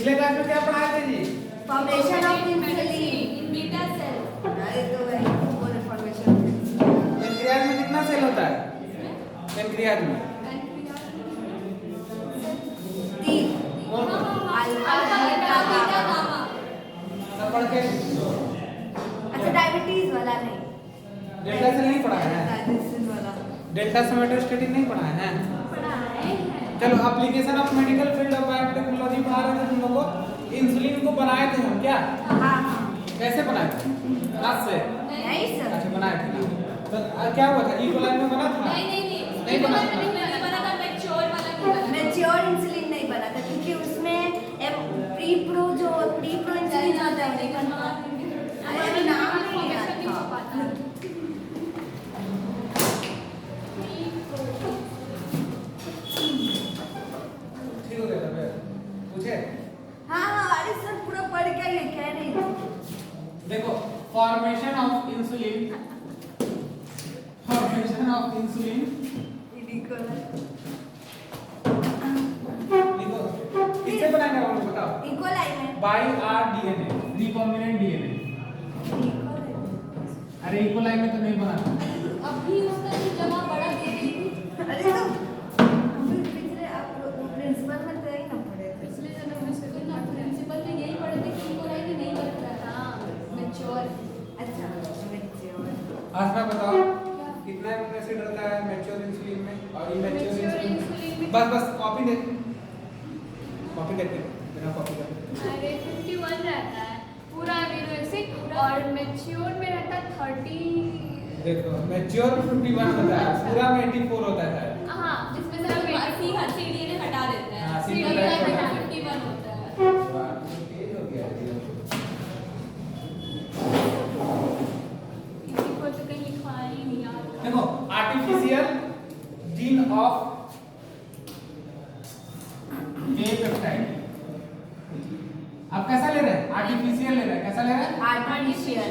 पिछले क्लास में क्या पढ़ाए थे जी? Formation of insulin in beta cell. अरे तो वही वो फॉर्मेशन ऑफ इंसुलिन। पेनक्रियाज में कितना सेल होता है? पेनक्रियाज में तीन। Alpha beta gamma. सब पढ़ के अच्छा डायबिटीज वाला नहीं, डेल्टा सेल नहीं पढ़ा है? डाइजेशन वाला डेल्टा सोमेटोस्टेटिन नहीं पढ़ा है? पढ़ाए हैं। चलो application of medical field of biotechnology पढ़ा रहे थे तुम लोगों को। इंसुलिन को बनाए थे हम क्या? हाँ हाँ कैसे बनाए थे? हाथ से? नहीं सर। अच्छा बनाए थे ना। तो क्या हुआ था? इक्वलाइन में बना था? नहीं बना था। मैच्योर इंसुलिन नहीं बना था क्योंकि उसमें प्री प्रो इंसुलिन आता है नहीं बना। अरे नाम नहीं याद था। ठीक हो गया था फिर? पूछे? हाँ हाँ अरे सर पूरा पढ़ के ये कह रही हूँ। देखो फॉर्मेशन ऑफ इंसुलिन लिखो किससे बनाएंगे हम लोग बताओ? इक्वलाइन है। By R DNA recombinant DNA. अरे इक्वलाइन में तो नहीं बना। अभी उसका जो जमा बड़ा दे रही थी अरे तो अभी पिछले आप प्रिंसिपल में तो ही ना पढ़े थे। पिछले जन्म में से ना प्रिंसिपल में यही पढ़े थे कि इनको लाइन नहीं करता है। हाँ मैच्योर। अच्छा मैच्योर। आज मैं बताओ कितना अमीनो एसिड रहता है मैच्योर इंसुलिन में और इमैच्योर इंसुलिन में? बस कॉपी देख बिना कॉपी कर। अरे 51 रहता है पूरा अमीनो एसिड और मैच्योर में रहता है 30। देखो मैच्योर 51 होता है, पूरा में 84 होता है। हाँ जिसमें से हम 80 हर सीडीए हटा देते हैं। हाँ, सीडीए सीडीए का हटा 51 होता है। तेज हो गया किसी को तो कहीं लिखवाया ही नहीं याद। देखो artificial gene of A peptide. आप कैसा ले रहे हैं? आर्टिफिशियल ले रहे हैं। कैसा ले रहे हैं? आर्टिफिशियल।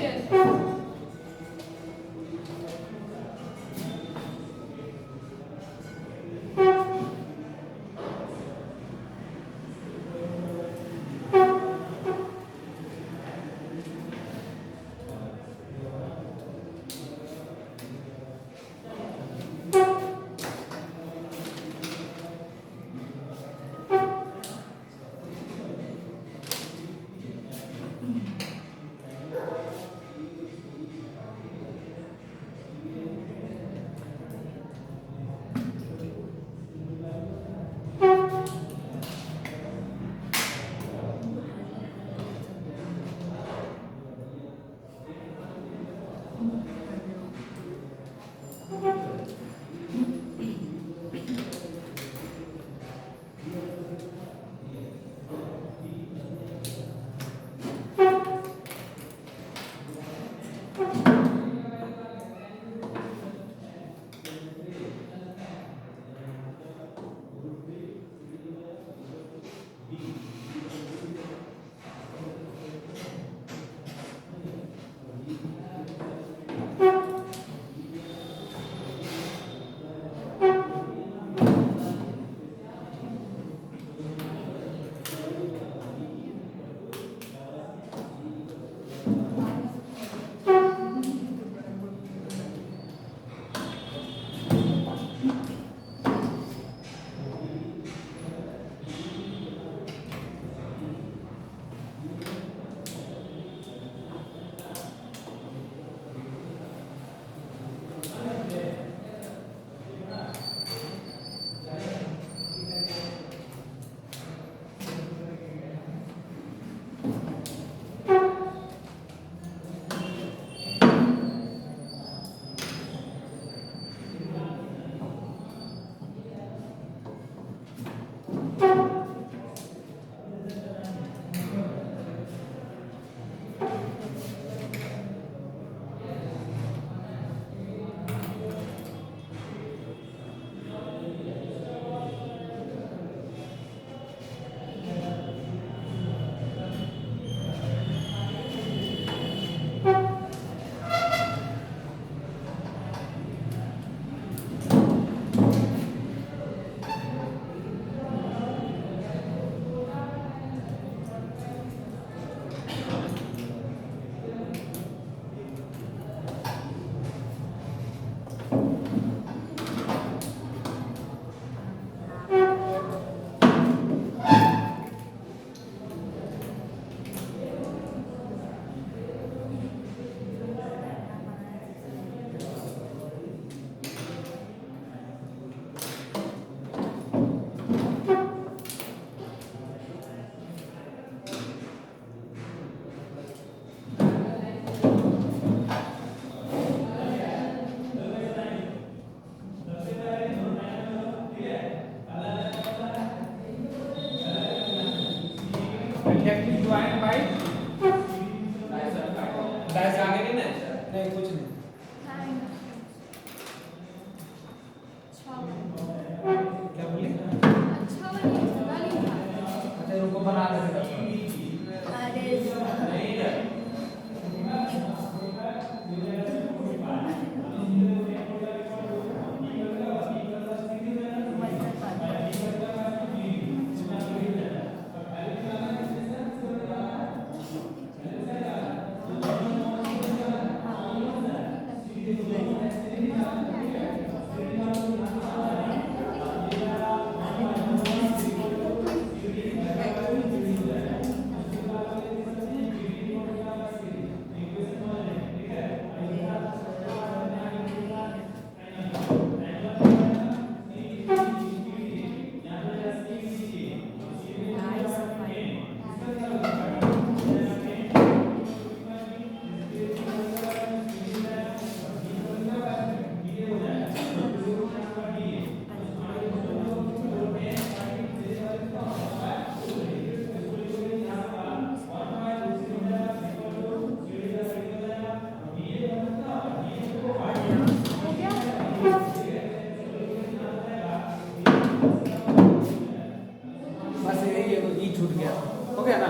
बस ये ई छूट गया, हो गया ना?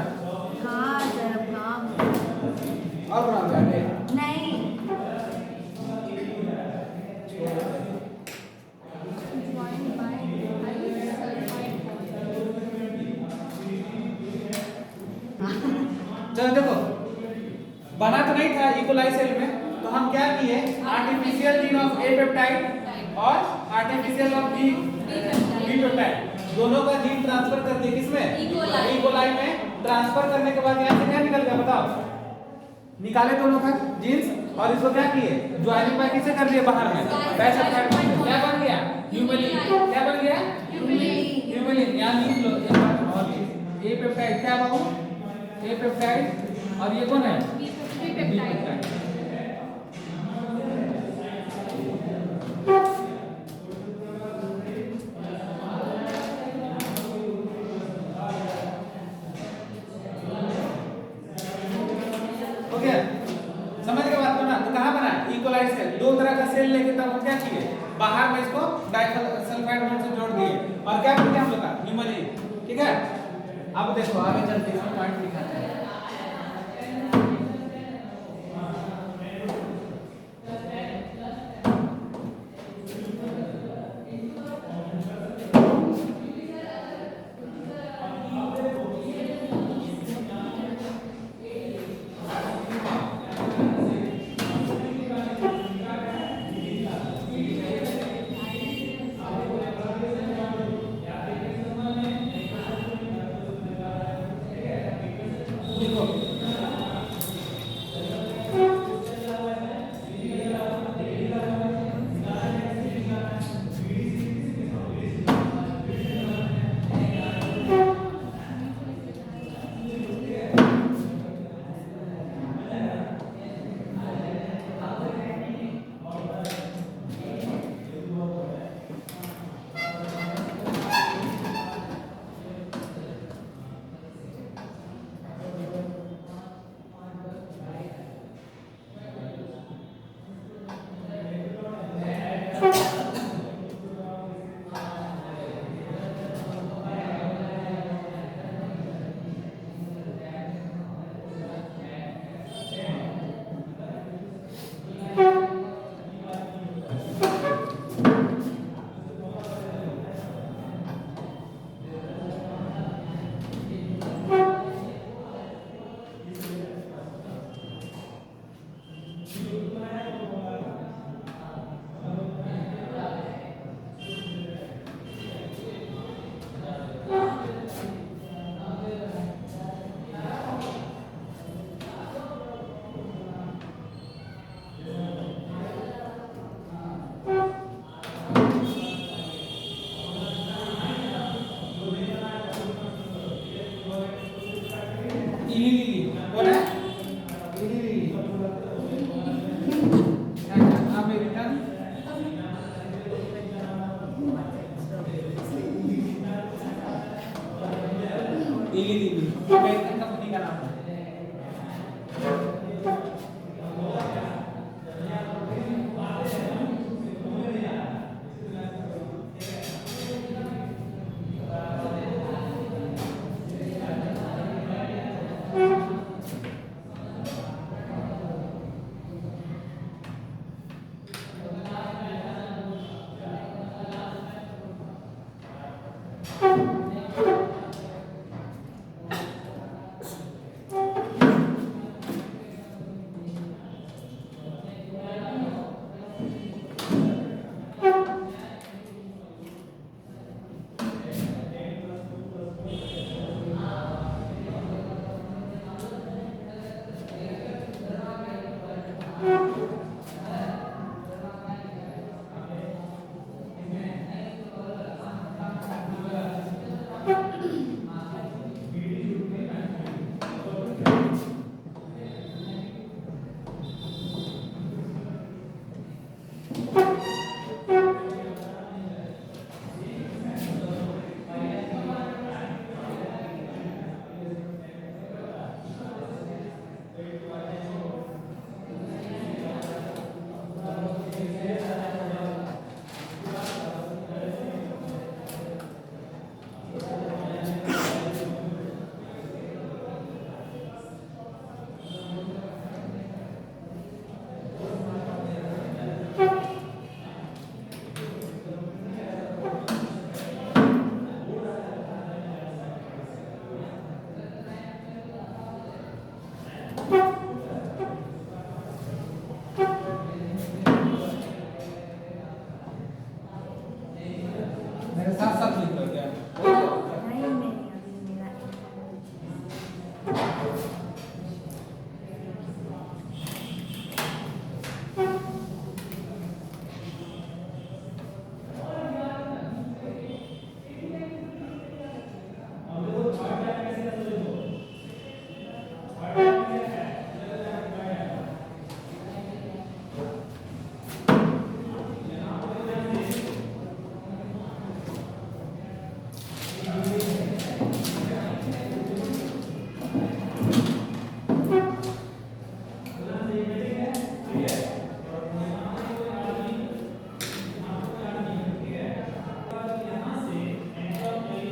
हाँ जरा हाँ और बना दो आगे। नहीं Joined by isulfide bond. चलो देखो, बना तो नहीं था इकोलाई सेल में, तो हम क्या किए, artificial gene of A peptide और आर्टिफिशियल ऑफ बी पेप्टाइड दोनों का जीन ट्रांसफर कर दिए किसमें, इकोलाई में। ट्रांसफर करने के बाद यहाँ से क्या निकल गया बताओ, निकाले दोनों का जीन्स और इसको क्या किए, ज्वाइनिंग बाय किसे कर दिए बाहर में, डाइसल्फाइड बॉन्ड। क्या बन गया, ह्यूमिलिन। क्या बन गया, ह्यूमिलिन। यहाँ लिख लो एक बात और, ए पेप्टाइड क्या बाबू, ए पेप्टाइड और ये कौन है, बी बी पेप्टाइड. पेप्टाइड। हो गया, समझ के बात को ना? तो कहाँ बना, इकोलाई सेल। दो तरह का सेल लेके तब हम क्या किए, बाहर में इसको डाइसल्फाइड बॉन्ड से जोड़ दिए और क्या कर दिया हम लोग का, ह्यूमिलिन। ठीक है, अब देखो आगे चलते हैं, पॉइंट दिखाते हैं। देखो अमेरिकन कंपनी का नाम है।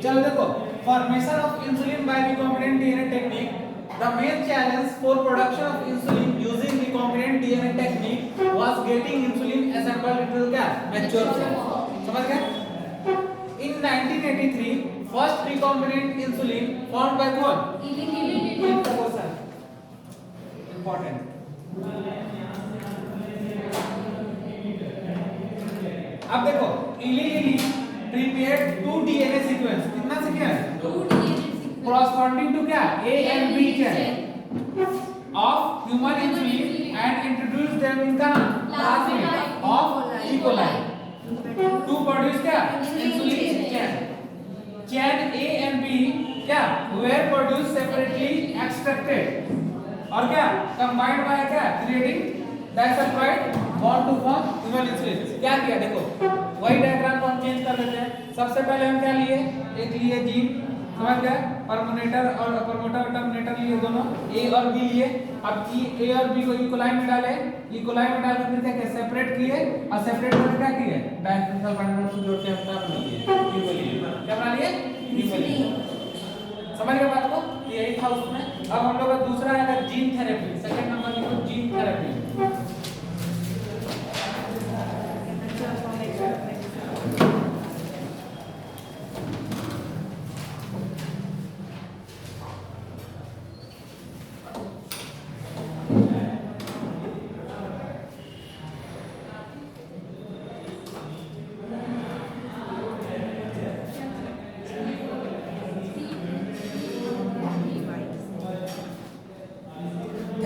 चलो देखो, formation of insulin bye recombinant DNA technique, the main challenge for production of insulin using recombinant DNA technique was getting insulin assembled into the क्या मैच्योर सेल। समझ गए? In 1983, first recombinant insulin found by कौन? Important. अब देखो, इली prepared two DNA sequence, कितना से क्या है? Corresponding to क्या? A and B chain of human insulin and introduced them in the plasmid of E. coli to produce क्या? Insulin chain. Chain A and B क्या? Were produced separately extracted और क्या? Combined by क्या? Creating disulfide bond to form human insulin. क्या किया देखो, वही diagram को हम चेंज कर लेते हैं। सबसे पहले हम क्या लिए? एक लिए जीन, समझ गए? प्रमोटर और टर्मिनेटर लिए दोनों, A और B लिए। अब A और B को E. coli में डाले, E. coli में डाल के फिर क्या सेपरेट किए और सेपरेट करके क्या किए? डाइसल्फाइड बॉन्ड को जोड़ के हम क्या बना लिए? क्या बना लिए? समझ गए बात को? यही था उसमें। अब हम लोग का दूसरा है जीन थेरेपी। सेकंड नंबर लिखो जीन थेरेपी।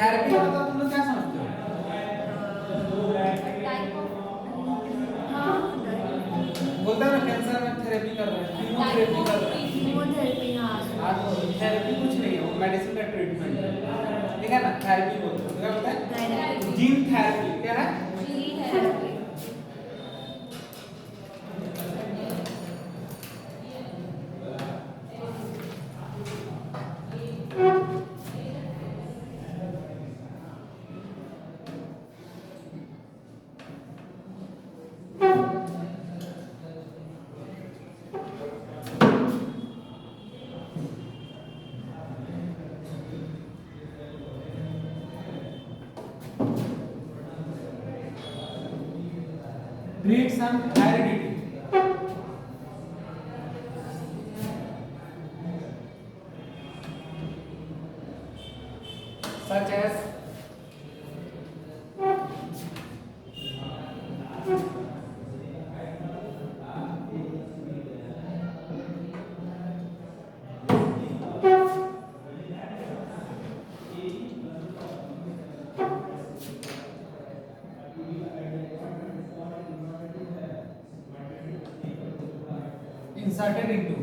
थेरेपी मतलब तुम लोग क्या समझते हो? बोलता है ना कैंसर में थेरेपी कर रहे हैं, कीमोथेरेपी कर रहे हैं। कीमोथेरेपी हाँ। थेरेपी कुछ नहीं है, वो मेडिसिन का ट्रीटमेंट है, ठीक है ना? थेरेपी बोलते हैं। क्या बोलते हैं? Gene therapy. क्या है? Gene therapy. Treat some heredity. Such as inserted into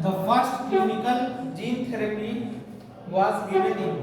the first clinical gene therapy was given in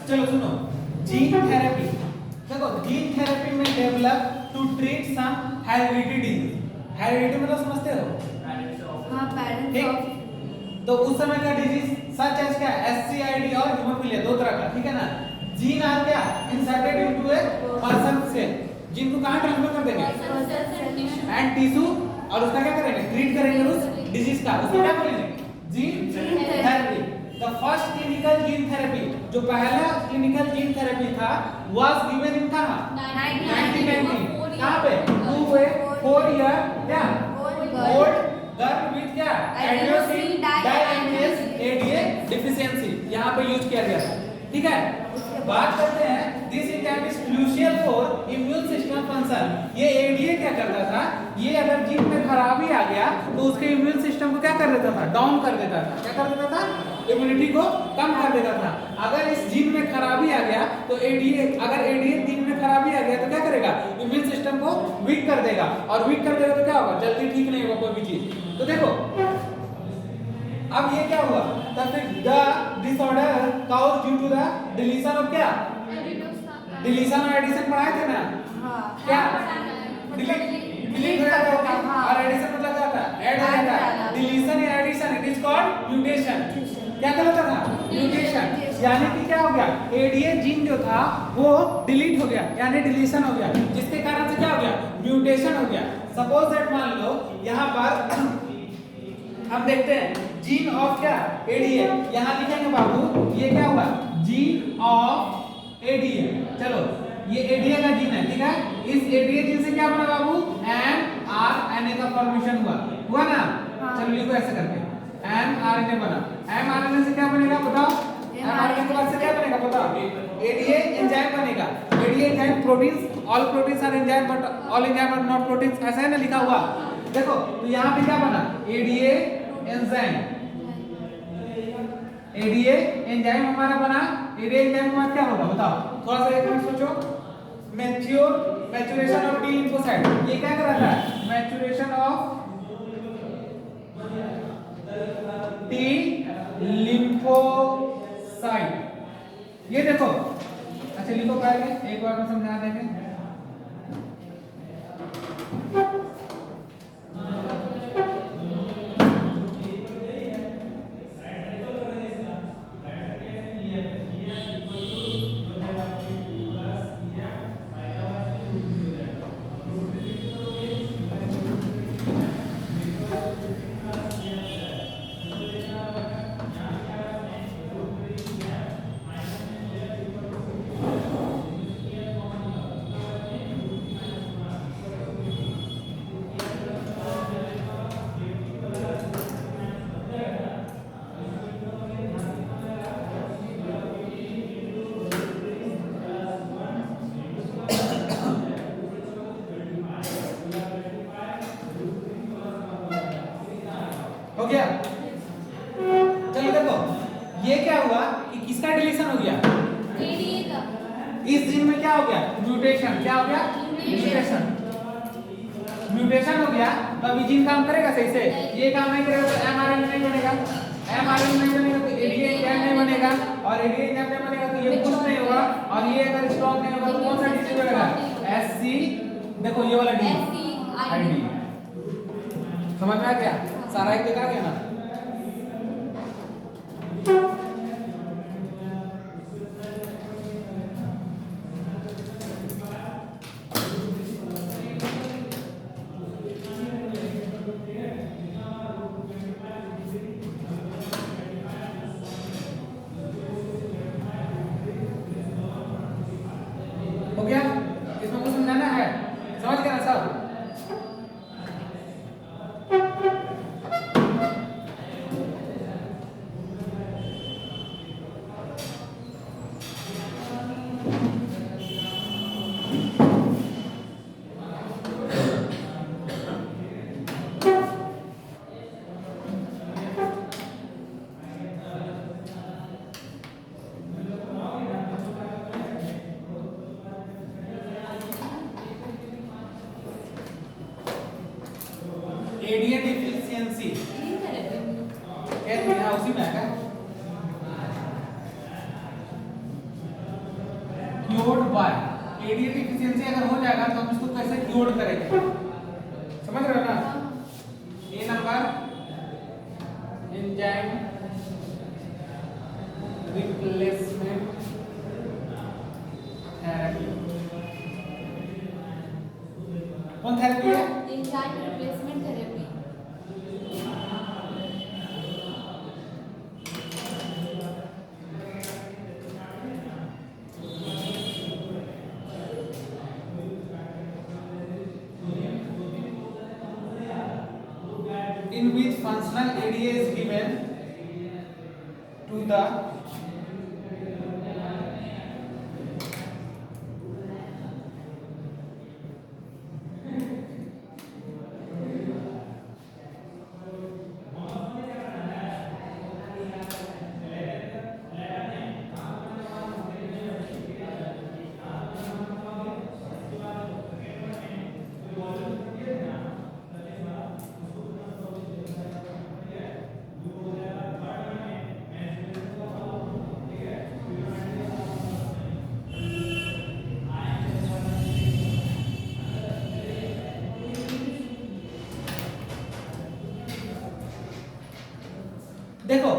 चलो सुनो, जीन थेरेपी, देखो जीन थेरेपी में develop to treat some heredity disease. Heredity मतलब समझते हो? हाँ पेरेंट्स ठीक, तो उस समय का डिजीज सच एज क्या, SCID और हीमोफीलिया, दो तरह का, ठीक है ना। जीन आर क्या inserted into a person cell, gene को कहां ट्रांसफर कर देंगे एंड टिश्यू, और उसका क्या करेंगे, ट्रीट करेंगे उस डिजीज का, उसको क्या बोलेंगे, gene therapy. The first clinical gene therapy, जो पहला क्लिनिकल जीन थेरेपी था, वाज गिवन इन कहां, 1990, कहां पे, टू ए 4 ईयर क्या ओल्ड गर्ल विद क्या एडिनोसिन डायएमिनेज ADA डिफिशियंसी, यहां पे यूज किया गया था, ठीक है। बात करते हैं this enzyme is crucial for immune system function. ये ADA क्या करता था, ये अगर जीन में खराबी आ गया तो उसके इम्यून सिस्टम को क्या कर देता था, डाउन कर देता था, क्या कर देता था, इम्यूनिटी को कम कर देता था। अगर इस जीन में खराबी आ गया तो ADA, अगर ADA जीन में खराबी आ गया तो क्या करेगा, इम्यून सिस्टम को वीक कर देगा, और वीक कर देगा तो क्या होगा, जल्दी ठीक नहीं होगा कोई भी चीज। तो देखो अब ये क्या हुआ, तब the disorder cause due to the deletion of क्या, डिलीशन और एडिशन पढ़ाए थे ना, हाँ क्या डिलीट हो जाता है और एडिशन मतलब क्या होता है, ऐड हो जाता है। डिलीशन या addition it is called mutation. क्या कहलाता था, म्यूटेशन। यानी कि क्या हो गया, ADA जीन जो था वो डिलीट हो गया, यानी डिलीशन हो गया, जिसके कारण से क्या हो गया, म्यूटेशन हो गया। सपोज दैट मान लो यहाँ पर हम देखते हैं जीन ऑफ क्या ADA, यहाँ लिखेंगे बाबू, ये क्या हुआ, जीन ऑफ ADA। चलो ये ADA का जीन है, ठीक है। इस ADA जीन से क्या बना बाबू, mRNA का फॉर्मेशन हुआ ना। चलो लिखो ऐसे करके, mRNA बना। mRNA से क्या बनेगा बताओ, mRNA के बाद से क्या बनेगा बताओ, ADA एंजाइम बनेगा। ADA enzyme proteins, all proteins are enzyme but all enzyme are not proteins, ऐसा है ना लिखा हुआ। देखो तो यहाँ पे क्या बना, ADA एंजाइम, ADA एंजाइम हमारा बना। ADA एंजाइम के बाद क्या होगा बताओ, थोड़ा सा एक मिनट सोचो। मैच्योरेशन ऑफ टी लिम्फोसाइट, ये क्या कराता है, मैच्योरेशन ऑफ टी लिम्फोसाइट। ये देखो, अच्छा लिखो पहले, एक बार में समझा देंगे। हो गया। चलो देखो ये क्या हुआ कि किसका डिलीशन हो गया, ADA का, इस जीन में क्या हो गया, म्यूटेशन। क्या हो गया, म्यूटेशन। म्यूटेशन हो गया तो अभी जीन काम करेगा सही से, ये काम नहीं करेगा तो mRNA नहीं बनेगा, mRNA नहीं बनेगा तो ADA एंजाइम नहीं बनेगा, और ADA एंजाइम नहीं बनेगा तो ये कुछ नहीं होगा, और ये अगर स्ट्रांग नहीं होगा तो कौन सा डिजीज होगा, SC, देखो ये वाला डी ID। समझ में आ गया, सारा एक देखा गया ना। हो गया, इसमें कुछ समझाना है, समझ गया ना सब। ADA डिफिशियंसी क्या, उसी में है क्या? एडीए डिफिशियंसी अगर हो जाएगा तो हम इसको कैसे क्योर करेंगे, समझ रहे हो ना। ए नंबर एंजाइम रिप्लेसमेंट थेरेपी, कौन थेरेपी है? Enzyme replacement therapy. In which functional ADA is given to the देखो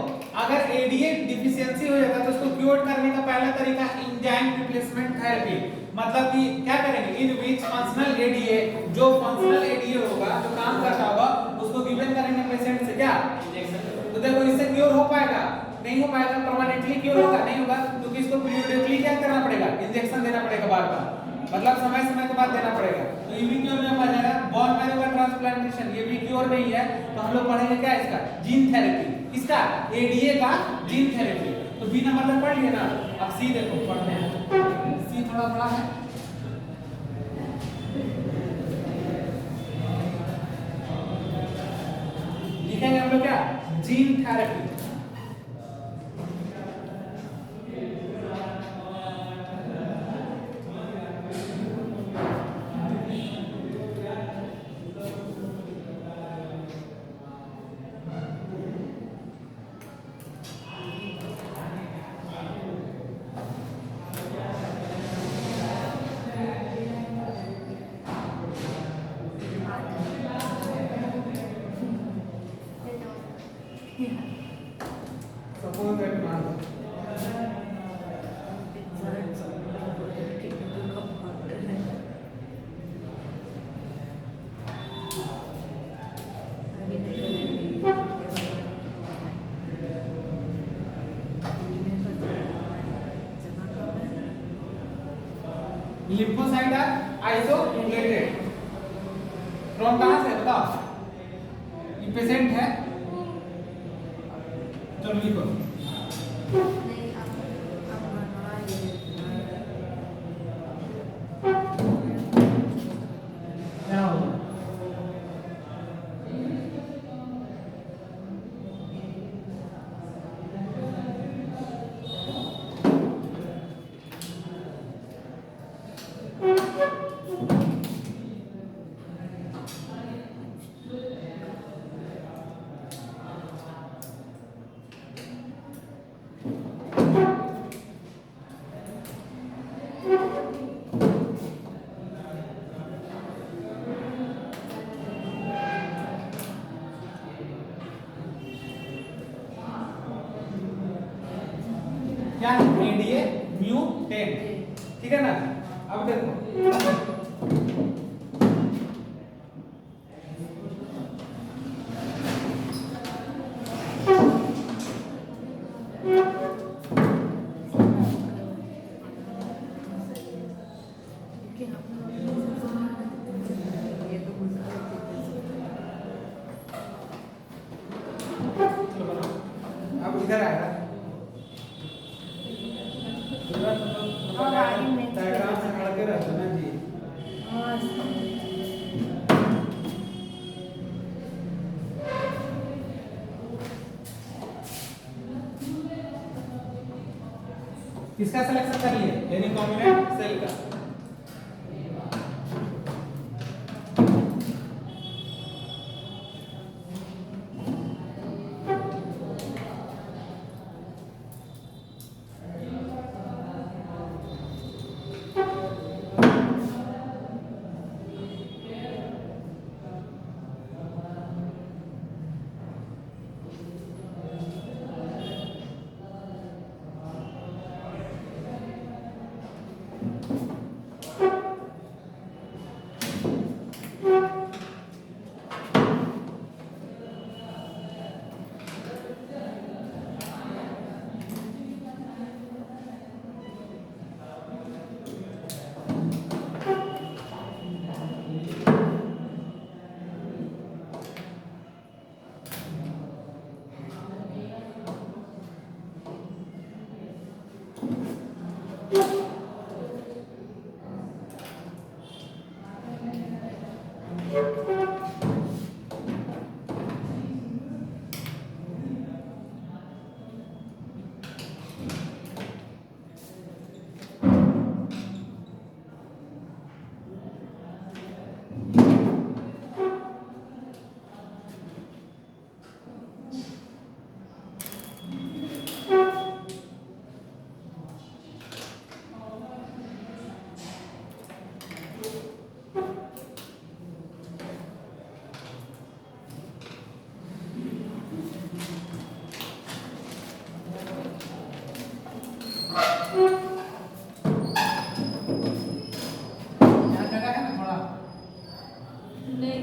अगर एडीए डिफिशियंसी हो जाएगा तो उसको क्योर करने का पहला तरीका एंजाइम रिप्लेसमेंट थेरेपी, मतलब कि क्या करेंगे, इन विच फंक्शनल एडीए, जो फंक्शनल एडीए होगा जो काम करता होगा उसको गिवन करेंगे पेशेंट से क्या इंजेक्शन। तो देखो इससे क्योर हो पाएगा, नहीं हो पाएगा, परमानेंटली क्योर होगा नहीं होगा, क्योंकि इसको पीरियोडिकली क्या करना पड़ेगा, इंजेक्शन देना पड़ेगा बार बार, मतलब समय समय के बाद देना पड़ेगा। तो ये भी क्योर नहीं हो जाएगा। बोन मैरो का ट्रांसप्लांटेशन ये भी क्योर नहीं है, तो हम लोग पढ़ेंगे क्या इसका, जीन थेरेपी, इसका एडीए का जीन थेरेपी। तो बी नंबर तक पढ़ लिए ना, अब सी देखो पढ़ते हैं, सी थोड़ा बड़ा है, लिखेंगे हम लोग क्या, gene therapy. Suppose that man lymphocyte are isolated from कहां से बताओ, ये पेशेंट है, चलो लिखो क्या होगा, क्या एडीए म्यूटेंट, ठीक है ना। अब देखो अब इधर आएगा डायग्राम से खड़ के रहते ना जी। किसका सिलेक्शन कर लिए, यानी कॉम्बिनेंट सेल का। यहाँ जगह है ना थोड़ा, नहीं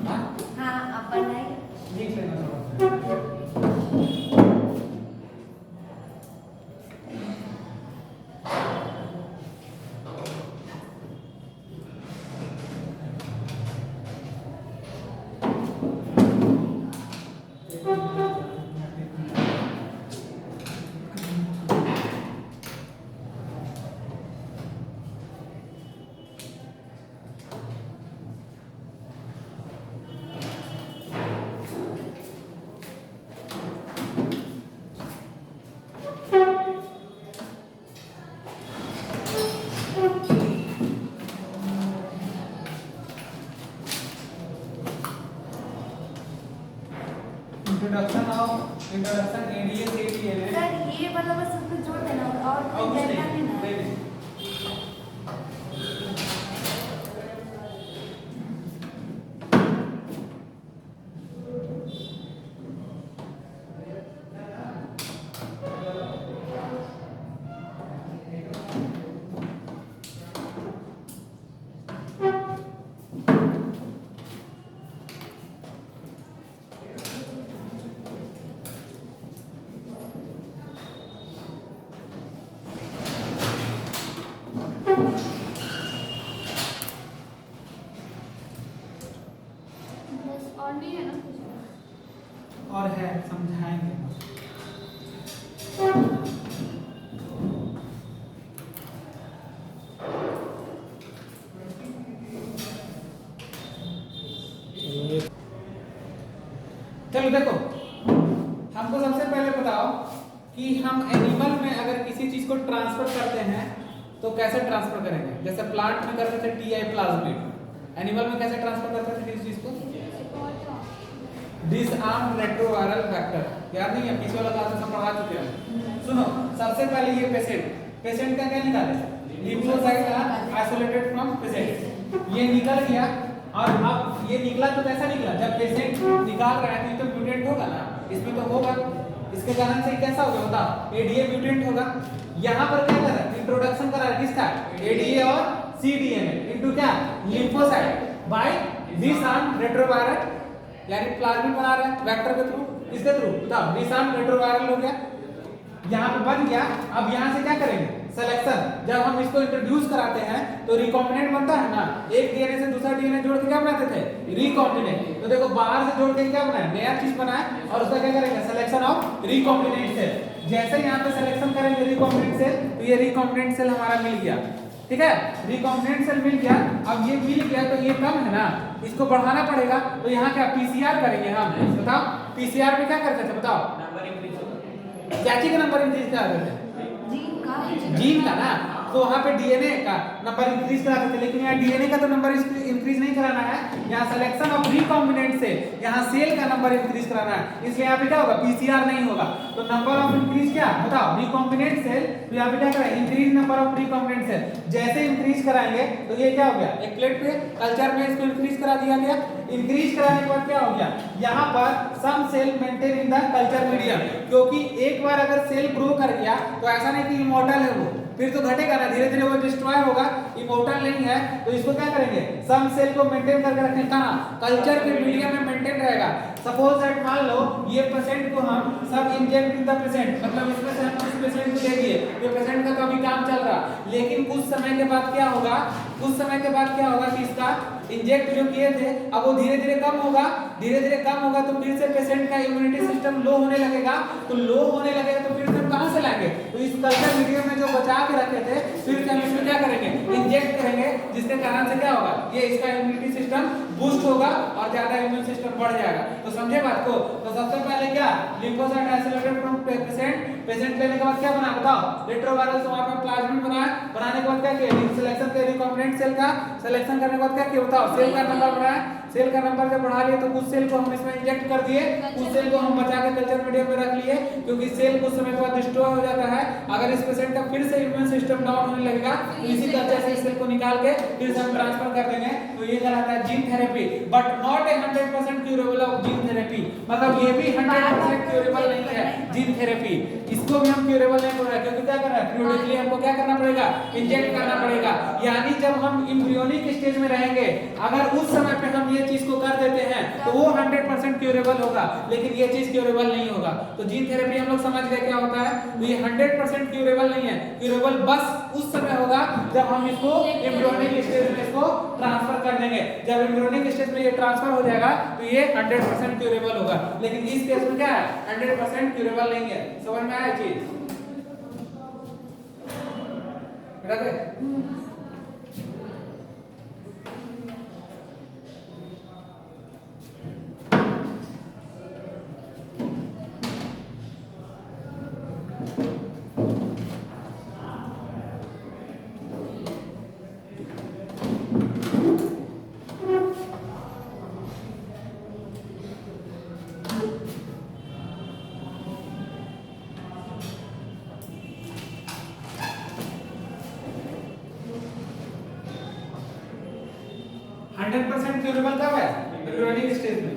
हाँ हाँ अपन नहीं लिख लेना थोड़ा। इंट्रोडक्शन एडीए से एडीए सर ये मतलब बस उसको जोड़ देना और और कुछ डेल्टा नहीं लेना। नहीं। बस और नहीं है ना कुछ। और है समझाएंगे। चलो देखो, हमको सबसे पहले बताओ कि हम एनिमल में अगर किसी चीज को ट्रांसफर करते हैं तो कैसे ट्रांसफर करेंगे। जैसे प्लांट में करते थे टीआई प्लाज्मिड, एनिमल में कैसे ट्रांसफर करते थे किसी चीज को, डिसआर्म रेट्रोवायरल फैक्टर। याद नहीं है, पिछले वाला क्लास में सब पढ़ा चुके हैं। सुनो, सबसे पहले ये पेशेंट का क्या निकाले, लिम्फोसाइट आइसोलेटेड फ्रॉम पेशेंट, ये निकल गया। और अब ये निकला तो कैसा निकला, जब पेशेंट निकाल रहा है तो ये तो म्यूटेंट होगा ना, इसमें तो होगा, इसके कारण से कैसा होगा बताओ, एडीए म्यूटेंट होगा। यहाँ पर क्या कर रहा है, इंट्रोडक्शन करा है किसका, एडीए और सीडीएनए इनटू क्या, लिम्फोसाइट बाय डिसआर्म रेट्रोवायरल, यानी प्लाज्मिड बना रहा है वेक्टर के थ्रू, इसके थ्रू बताओ डिसआर्म रेट्रोवायरल हो गया, यहाँ पे बन गया। अब यहाँ से क्या करेंगे, सिलेक्शन। जब हम इसको इंट्रोड्यूस कराते हैं तो रिकॉम्बिनेंट बनता है ना, एक डीएनए से दूसरा डीएनए जोड़ के क्या बनाते थे, रिकॉम्बिनेंट। तो देखो बाहर से जोड़ के क्या बनाया, नया चीज बनाया और उसका क्या करेंगे, सिलेक्शन ऑफ रिकॉम्बिनेंट सेल। जैसे यहाँ पे सिलेक्शन करेंगे रिकॉम्बिनेंट सेल तो ये रिकॉम्बिनेंट सेल हमारा मिल गया, ठीक है, रिकॉम्बिनेंट सेल मिल गया। अब ये मिल गया तो ये कम है ना, इसको बढ़ाना पड़ेगा। तो यहाँ क्या पीसीआर करेंगे हम, बताओ पीसीआर में क्या करते थे बताओ, क्या चीज का नंबर इंक्रीज कराते थे, जीन का ना, तो वहाँ पे डीएनए का नंबर इंक्रीज कराते थे। लेकिन यहाँ डीएनए का तो नंबर इंक्रीज नहीं कराना है, यहाँ सिलेक्शन ऑफ रिकॉम्बिनेंट से यहाँ सेल का नंबर इंक्रीज कराना है, इसलिए यहाँ पे क्या होगा, पीसीआर नहीं होगा। तो नंबर ऑफ इंक्रीज क्या बताओ, रिकॉम्बिनेंट सेल, तो यहाँ पे क्या करें, increase number of recombinant cell. जैसे इंक्रीज कराएंगे तो ये क्या हो गया, एक प्लेट पे कल्चर में इसको इंक्रीज करा दिया गया। इंक्रीज कराने के बाद क्या हो गया, यहाँ पर some cell maintain in the culture medium, क्योंकि एक बार अगर सेल ग्रो कर गया तो ऐसा नहीं कि इमॉर्टल है वो, फिर तो घटेगा ना, धीरे धीरे वो डिस्ट्रॉय होगा, इमॉर्टल नहीं है। तो इसको क्या करेंगे, सम सेल को मेंटेन करके रखेंगे कहां, कल्चर के मीडियम में मेंटेन रहेगा। सपोज दैट मान लो ये पेशेंट को हम सब इंजेक्ट इन द पेशेंट, मतलब इसमें से हम उस पेशेंट को दे दिए, ये पेशेंट का तो अभी काम चल रहा, लेकिन कुछ समय के बाद क्या होगा, कुछ समय के बाद क्या होगा कि इसका इंजेक्ट जो किए थे अब वो धीरे धीरे कम होगा तो फिर से पेशेंट का इम्यूनिटी सिस्टम लो होने लगेगा, तो लो होने लगेगा तो फिर से हम कहां से लाएंगे? तो इस कल्चर मीडियम में जो बचा के रखे थे फिर से हम इसमें क्या करेंगे? इंजेक्ट करेंगे, जिसके कारण से क्या होगा? ये इसका इम्यूनिटी सिस्टम बूस्ट होगा और ज्यादा इम्यून सिस्टम बढ़ जाएगा। तो समझे बात को? तो सबसे पहले क्या, लिम्फोसाइट आइसोलेटेड फ्रॉम पेशेंट लेने के बाद क्या बना बताओ? रेट्रोवायरल से वहां पर प्लाज्मिड बनाया, बनाने के बाद क्या किया? सिलेक्शन के रिकॉम्बिनेंट सेल का सिलेक्शन करने के बाद क्या किया बताओ? सेल का नंबर बढ़ाया, सेल का नंबर जब बढ़ा लिए तो कुछ सेल को हम इसमें इंजेक्ट कर दिए, कुछ सेल को हम बचा के कल्चर मीडियम में रख लिए, क्योंकि सेल कुछ समय के बाद डिस्ट्रॉय हो जाता है। अगर इस पेशेंट का फिर से इम्यून सिस्टम डाउन होने लगेगा तो इसी कल्चर से सेल को निकाल के फिर से हम ट्रांसफर कर देंगे। तो ये कहलाता है gene therapy, but not a 100% curable of gene therapy, मतलब ये भी 100% क्यूरेबल नहीं है जीन थेरेपी। इसको भी हम क्यूरेबल नहीं कर रहे, क्योंकि क्या कर रहा है? पीरियोडिकली हमको क्या करना पड़ेगा? इंजेक्ट करना पड़ेगा। यानी जब हम एम्ब्रियोनिक स्टेज में रहेंगे, अगर उस समय पे हम ये चीज को कर देते हैं तो वो 100% क्यूरेबल होगा, लेकिन ये चीज क्यूरेबल नहीं होगा। तो जीन थेरेपी हम लोग समझ गए क्या होता है? तो ये 100% क्यूरेबल नहीं है, क्यूरेबल बस उस समय होगा जब हम इसको एम्ब्रियोनिक स्टेज में इसको ट्रांसफर कर देंगे। जब एम्ब्रियोनिक स्टेज में ये ट्रांसफर हो जाएगा तो ये 100% क्यूरेबल होगा, लेकिन इस केस में क्या है? 100% क्यूरेबल नहीं है। समझ में आया चीज? बेटा 100% क्यूरेबल कब है? एम्ब्रियोनिक स्टेज में।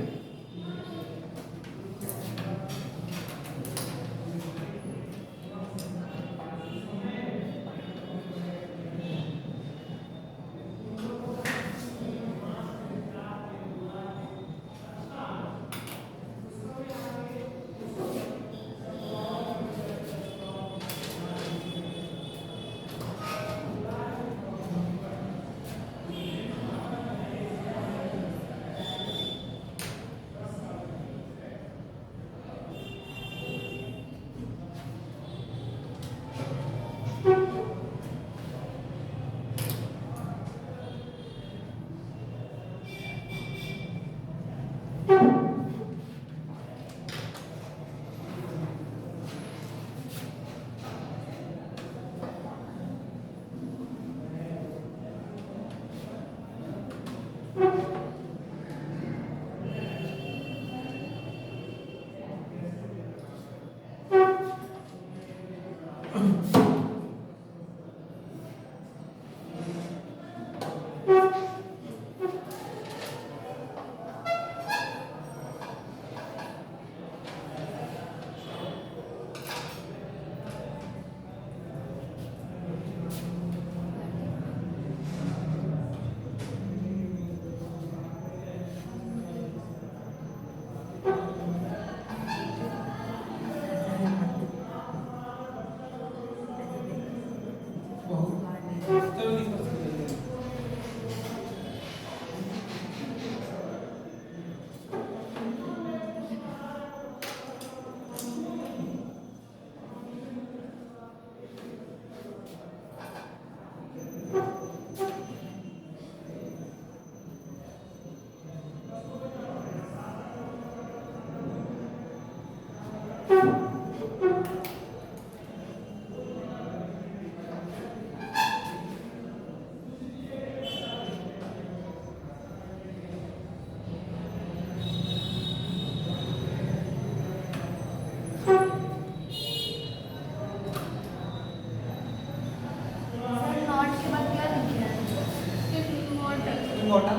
इम्मॉर्टल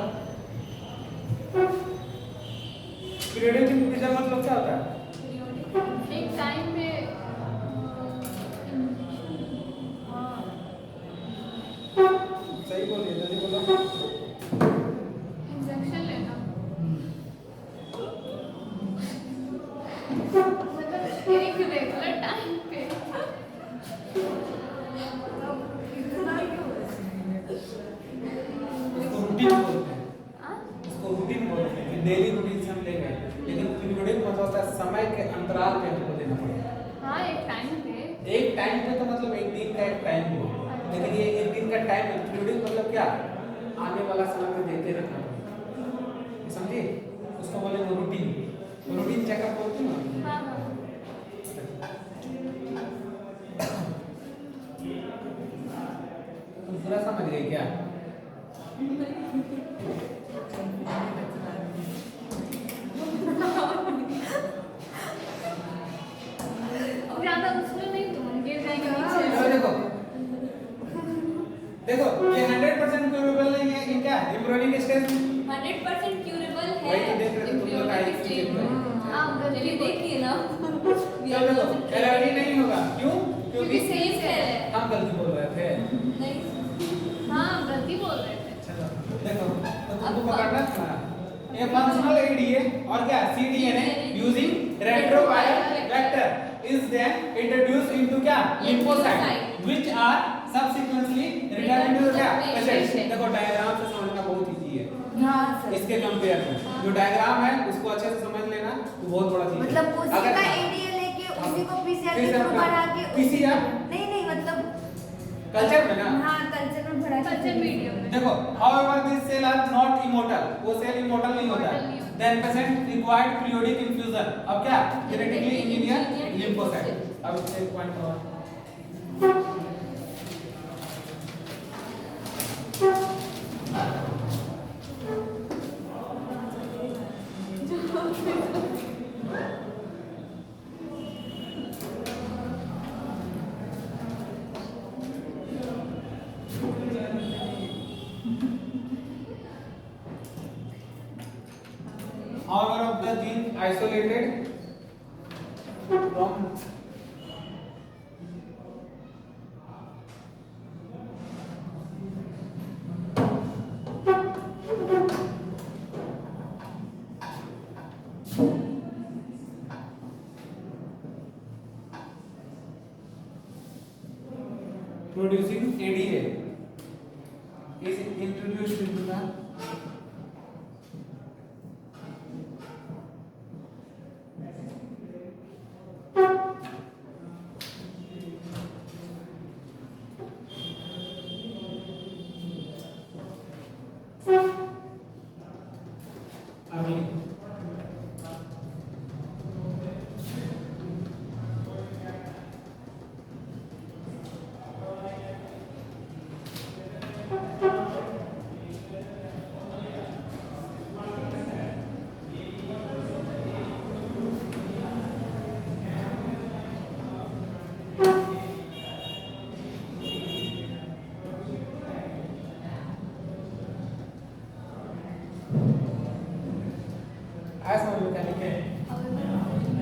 पीरियोडिक इंक्रीजर मतलब क्या होता है? एक टाइम में सही बोलिए, जल्दी बोलो। इंजेक्शन लेना, मतलब एक रेगुलर टाइम पे। रूटीन बोलते हैं। समय के अंतराल पे हमको देना पड़ेगा। हाँ एक टाइम पे। एक टाइम पे तो मतलब एक दिन का एक टाइम हो, लेकिन ये एक दिन का टाइम इंक्लूडिंग मतलब क्या, आने वाला समय में देते रहना पड़ेगा, समझिए? उसको बोलेंगे रूटीन, रूटीन चेकअप बोलते हैं ना। हाँ हाँ। तुम पूरा समझ गए क्या? ज्यादा उसमें नहीं, तुम गिर जाएंगे चलो नीचे। देखो देखो, ये 100% क्यूरेबल नहीं है इनका एम्ब्रियोनिक स्टेज। 100% क्यूरेबल है। वही तो देख रहे थे तुम लोग आई embryonic चीज stage में। हाँ चलिए देखिए ना। चलो देखो, एरर नहीं होगा, क्यों? क्योंकि सेम सेल है। हम गलती बोल रहे थे। नहीं। हाँ गलती बोल रहे थे। चलो देखो, तो तुमको पकड़ना था ये फंक्शनल एडीए और क्या cDNA using retroviral vector is then introduced into क्या lymphocyte which are subsequently return into क्या पेशेंट। देखो डायग्राम से समझना बहुत इजी है हाँ सर। इसके कंपेयर में, जो डायग्राम है उसको अच्छे से समझ लेना तो बहुत बड़ा चीज है। मतलब उसी अगर- का एडीए लेके उसी को पीसीआर के PCR थ्रू बढ़ा के PCR? नहीं मतलब कल्चर में ना, हाँ कल्चर में बढ़ा के कल्चर मीडियम में। देखो however these cells are not immortal, वो सेल इमोर्टल नहीं होता है। then patient required periodic infusion अब क्या genetically engineered lymphocyte। अब इससे एक पॉइंट और however of the gene isolated from producing ADA is introduced into the ऐसा हम लोग क्या लिखे हैं?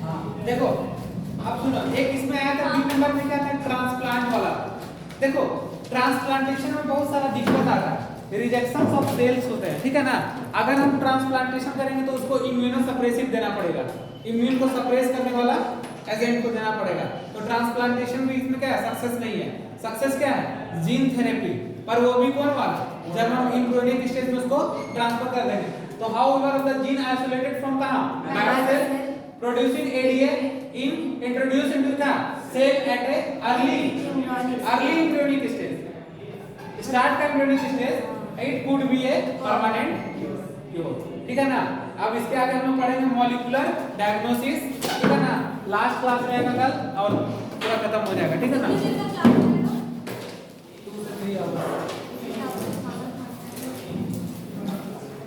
हाँ, देखो अब सुनो, एक इसमें आया था बी नंबर में क्या था ट्रांसप्लांट वाला। देखो ट्रांसप्लांटेशन में बहुत सारा दिक्कत आता है, रिजेक्शन ऑफ सेल्स होते हैं, ठीक है ना। अगर हम ट्रांसप्लांटेशन करेंगे तो उसको इम्यूनो सप्रेसिव देना पड़ेगा, इम्यून को सप्रेस करने वाला एजेंट को देना पड़ेगा। तो ट्रांसप्लांटेशन में इसमें क्या है, सक्सेस नहीं है। सक्सेस क्या है, जीन थेरेपी, पर वो भी कौन वाला, जब हम एम्ब्रियोनिक स्टेज में उसको ट्रांसफर कर देंगे। तो how ever the gene isolated from कहां, mitosis producing ADA in introduced into the cell at a early embryonic stage. Start का embryonic stage, it could be a permanent cure, ठीक है ना। अब इसके आगे हम लोग पढ़ेंगे मॉलिक्यूलर डायग्नोसिस, ठीक है ना। लास्ट क्लास रहेगा कल और पूरा खत्म हो जाएगा, ठीक है ना।